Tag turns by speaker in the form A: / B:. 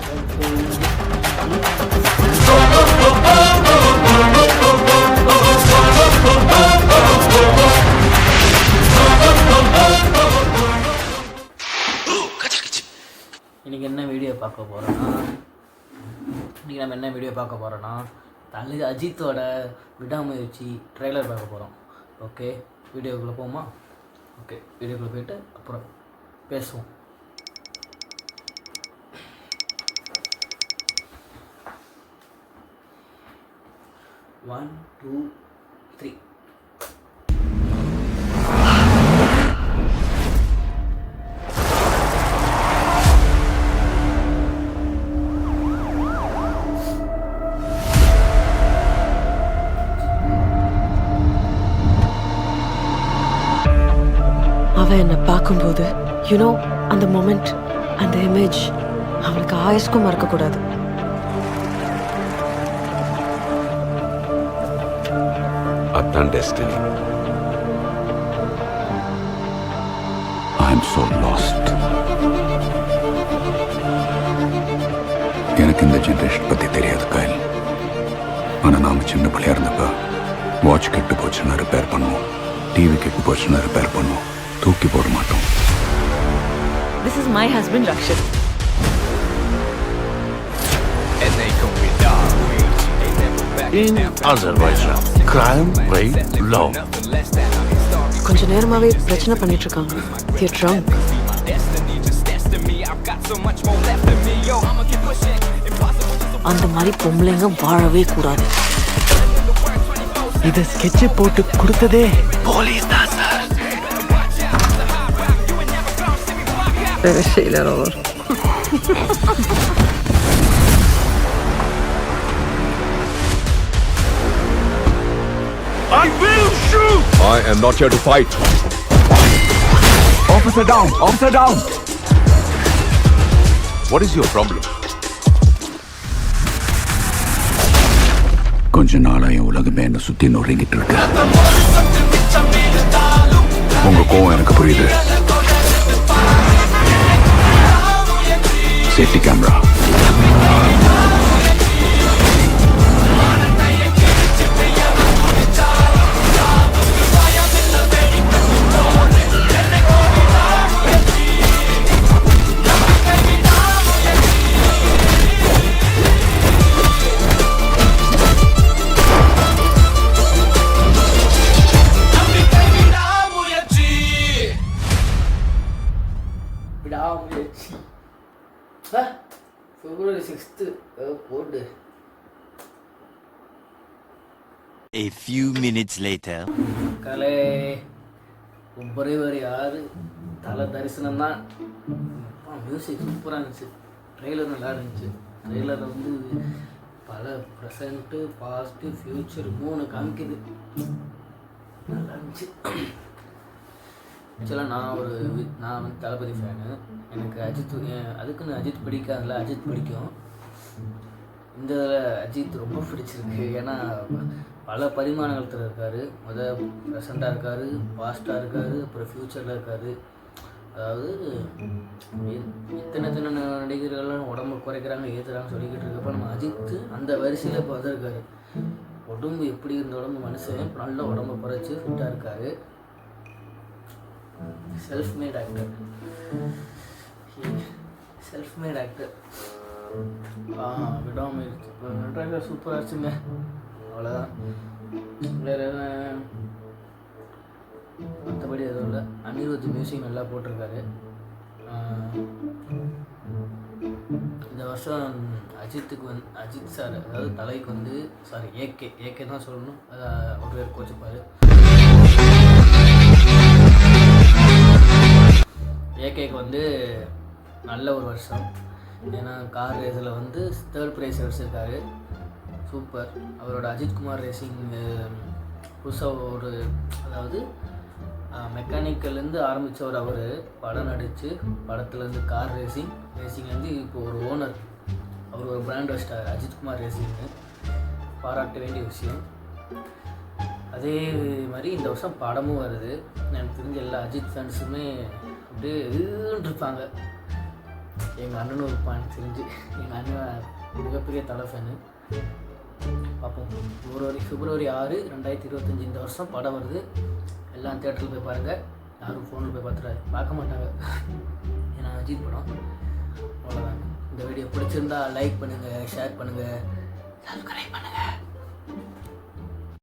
A: இன்றைக்கி நம்ம என்ன வீடியோ பார்க்க போகிறோன்னா தலை அஜித்தோட விடாமுயற்சி ட்ரெய்லர் பார்க்க போகிறோம். ஓகே, வீடியோக்குள்ளே போமா? ஓகே, வீடியோக்குள்ளே போயிட்டு அப்புறம் பேசுவோம். One two three.
B: அவன் என்னை பார்க்கும்போது அந்த மொமெண்ட், அந்த இமேஜ் அவளுக்கு ஆயுஸ்க்கும் மறக்கக்கூடாது.
C: அதான் destiny. I am so lost. எனக்கு இந்த ஜெனரேஷன் பற்றி தெரியாது கைல். ஆனால் நாம் சின்ன பிள்ளையா இருந்தப்ப வாட்ச் கெட்டு போச்சுன்னா ரிப்பேர் பண்ணுவோம், டிவி கெட்டு போச்சுன்னா ரிப்பேர் பண்ணுவோம், தூக்கி போட மாட்டோம்.
B: This is my husband Rakshit.
D: In Azerbaijan, crime rate low.
B: கொஞ்ச நேரமாவே பிரச்சனை பண்ணிட்டு இருக்காங்க. They're drunk. அந்த மாதிரி பொம்பளைங்க வாழவே கூடாது.
D: இத ஸ்கெட்ச் போட்டு கொடுத்ததே போலீஸ் தான் sir.
B: Böyle şeyler olur.
D: I will shoot.
C: I am not here to fight. Officer down! Officer down! What is your problem? கொஞ்ச நாளா என் உலகமே என்ன சுத்தி நொறுங்கிட்டு இருக்கு. உங்க கோவம் எனக்கு புரியுது. Safety camera.
A: விடாமுயற்சி February 6th போடு.
E: A few minutes later.
A: கலை பிப்ரவரி 6 தலை தரிசனம் தான். மியூசிக் சூப்பராக இருந்துச்சு, ட்ரெய்லர் நல்லா இருந்துச்சு. ட்ரெய்லர் வந்து பல ப்ரெசண்ட்டு, பாஸ்ட்டு, ஃப்யூச்சர் 3 காமிக்குது. நல்லா இருந்துச்சு. ஆக்சுவலாக நான் வந்து தளபதி ஃபேனு. எனக்கு அதுக்குன்னு அஜித் பிடிக்காதுல்ல, அஜித் பிடிக்கும். இந்த அஜித் ரொம்ப பிடிச்சிருக்கு. ஏன்னா பல பரிமாணங்கள் இருக்கார். ப்ரெசண்ட்டாக இருக்கார், பாஸ்ட்டாக இருக்கார், அப்புறம் ஃப்யூச்சரில் இருக்கார். அதாவது இத்தனை நடிகர்கள்லாம் உடம்பு குறைக்கிறாங்க, ஏற்றுறாங்கன்னு சொல்லிக்கிட்டு இருக்கப்போ நம்ம அஜித் அந்த வரிசையில் இப்போ வந்திருக்காரு. உடம்பு எப்படி இருந்த உடம்பு மனுஷன் நல்ல உடம்பு குறைச்சி ஃபிட்டாக இருக்கார். Self mat actor. விடாமுயற்சி ட்ரெய்லர் சூப்பராக இருந்துச்சுங்க. அவ்வளோதான், வேறு எதுவும் மற்றபடி எதுவும் இல்லை. அனிருத் மியூசிக் நல்லா போட்டிருக்காரு. இந்த வருஷம் அஜித் சார், அதாவது தலைக்கு வந்து ஏகே தான் சொல்லணும், ஒரு பேர் கோச்சிப்பார். ஏகேக்கு வந்து நல்ல ஒரு வருஷம். ஏன்னா கார் ரேஸில் வந்து 3rd ப்ரைஸ் அடிச்சிருக்காரு. சூப்பர். அவரோட அஜித்குமார் ரேசிங் புதுசாக அதாவது மெக்கானிக்கல்லேருந்து ஆரம்பித்தவர். அவர் படம் நடித்து படத்துலேருந்து கார் ரேசிங்லேருந்து இப்போ ஒரு ஓனர், அவர் ஒரு பிராண்ட் வச்சிட்டார் அஜித்குமார் ரேசிங்னு. பாராட்ட வேண்டிய விஷயம். அதே மாதிரி இந்த வருஷம் படமும் வருது. எனக்கு தெரிஞ்ச எல்லா அஜித் ஃபேன்ஸுமே அப்படியே இருப்பாங்க. எங்கள் அண்ணனும் இருப்பான் தெரிஞ்சு. எங்கள் அண்ணன் மிகப்பெரிய தலை ஃபேனு. பார்ப்போம். February 6, 2025 இந்த வருஷம் படம் வருது. எல்லாம் தேட்டரில் போய் பாருங்கள். யாரும் ஃபோனில் போய் பார்க்க மாட்டாங்க, ஏன்னா அஜித் படம். அவ்வளோதாங்க. இந்த வீடியோ பிடிச்சிருந்தா லைக் பண்ணுங்கள், ஷேர் பண்ணுங்கள், சப்ஸ்கிரைப் பண்ணுங்கள்.